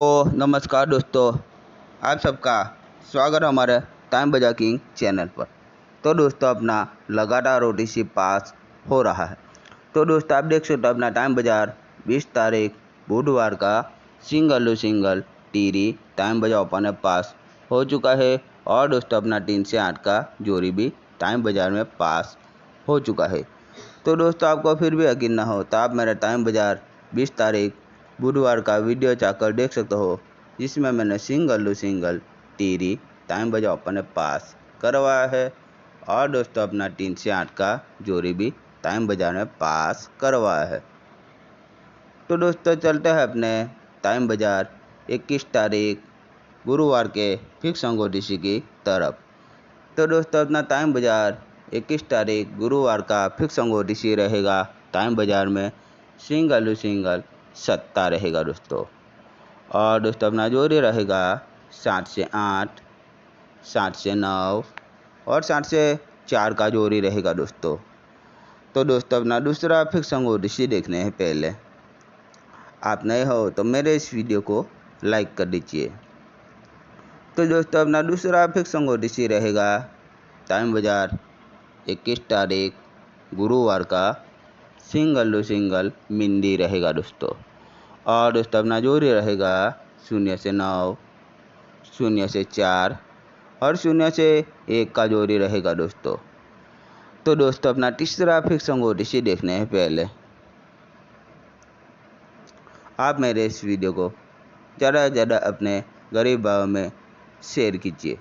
नमस्कार दोस्तों, आप सबका स्वागत है हमारे टाइम बाजार किंग चैनल पर। तो दोस्तों, अपना लगातार ओटीसी पास हो रहा है। तो दोस्तों, आप देख सकते हो अपना टाइम बाजार 20 तारीख बुधवार का सिंगल टू सिंगल टीरी टाइम बाजार ओपन है पास हो चुका है। और दोस्तों, अपना 3 से 8 का जोड़ी भी टाइम बाजार में पास हो चुका है। तो दोस्तों, आपको फिर भी यकीन ना हो तो आप मेरा टाइम बाजार 20 तारीख बुधवार का वीडियो चाहकर देख सकते हो, जिसमें मैंने सिंगल टू सिंगल टीरी टाइम बाजार ओपन पास करवाया है। और दोस्तों, अपना 3 से 8 का जोड़ी भी टाइम बाजार में पास करवाया है। तो दोस्तों, चलते हैं अपने टाइम बाजार 21 तारीख गुरुवार के फिक्स अंगोटीसी की तरफ। तो दोस्तों, अपना टाइम बाजार 21 तारीख गुरुवार का फिक्स अंगोटीसी रहेगा टाइम बाजार में सिंगल टू सिंगल सत्ता रहेगा दोस्तों। और दोस्तों, अपना जोड़ी रहेगा 7 से 8, 7 से 9 और 7 से 4 का जोड़ी रहेगा दोस्तों। तो दोस्तों, अपना दूसरा फिक्स अंगोटीसी देखने हैं पहले। आप नए हो तो मेरे इस वीडियो को लाइक कर दीजिए। तो दोस्तों, अपना दूसरा फिक्स अंगोटीसी रहेगा टाइम बाजार 21 तारीख गुरुवार का सिंगल टू सिंगल मिंदी रहेगा दोस्तों। और दोस्तों, अपना जोड़ी रहेगा 0 से 9, 0 से 4 और 0 से 1 का जोड़ी रहेगा दोस्तों। तो दोस्तों, अपना तीसरा फिक्स अंगोटीसी देखने हैं पहले। आप मेरे इस वीडियो को ज़्यादा से ज़्यादा अपने गरीब भाइयों में शेयर कीजिए।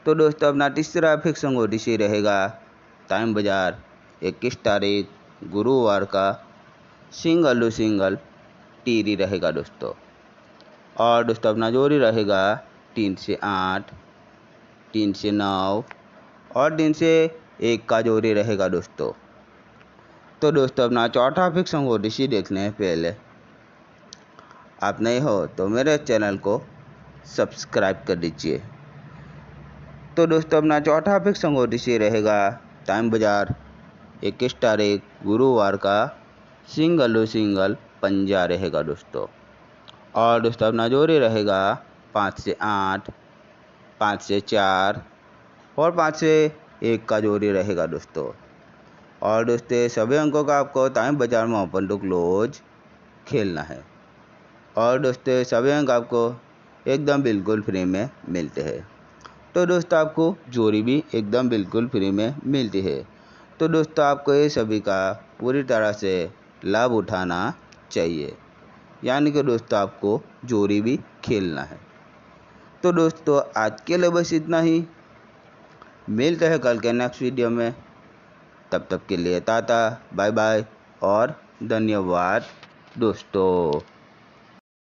तो दोस्तों, अपना तीसरा फिक्स अंगोटीसी रहेगा टाइम बाजार 21 तारीख गुरुवार का सिंगल टू सिंगल टीरी रहेगा दोस्तों। और दोस्तों, अपना जोड़ी रहेगा 3 से 8, 3 से 9 और 3 से 1 का जोड़ी रहेगा दोस्तों। तो दोस्तों, अपना चौथा फिक्स अंगोटीसी देखने हैं पहले। आप नए हो तो मेरे चैनल को सब्सक्राइब कर दीजिए। तो दोस्तों, अपना चौथा फिक्स अंगोटीसी रहेगा टाइम बाजार 21 तारीख गुरुवार का सिंगल टू सिंगल पंजा रहेगा दोस्तों। और दोस्तों, अपना जोड़ी रहेगा 5 से 8, 5 से 4 और 5 से 1 का जोड़ी रहेगा दोस्तों। और दोस्तों, सभी अंकों का आपको टाइम बाजार में ओपन टू क्लोज खेलना है। और दोस्तों, सभी अंक आपको एकदम बिल्कुल फ्री में मिलते हैं। तो दोस्तों, आपको जोड़ी भी एकदम बिल्कुल फ्री में मिलती है। तो दोस्तों, आपको ये सभी का पूरी तरह से लाभ उठाना चाहिए, यानी कि दोस्तों, आपको जोड़ी भी खेलना है। तो दोस्तों, आज के लिए बस इतना ही। मिलते हैं कल के नेक्स्ट वीडियो में। तब तक के लिए टाटा, बाय बाय और धन्यवाद दोस्तों।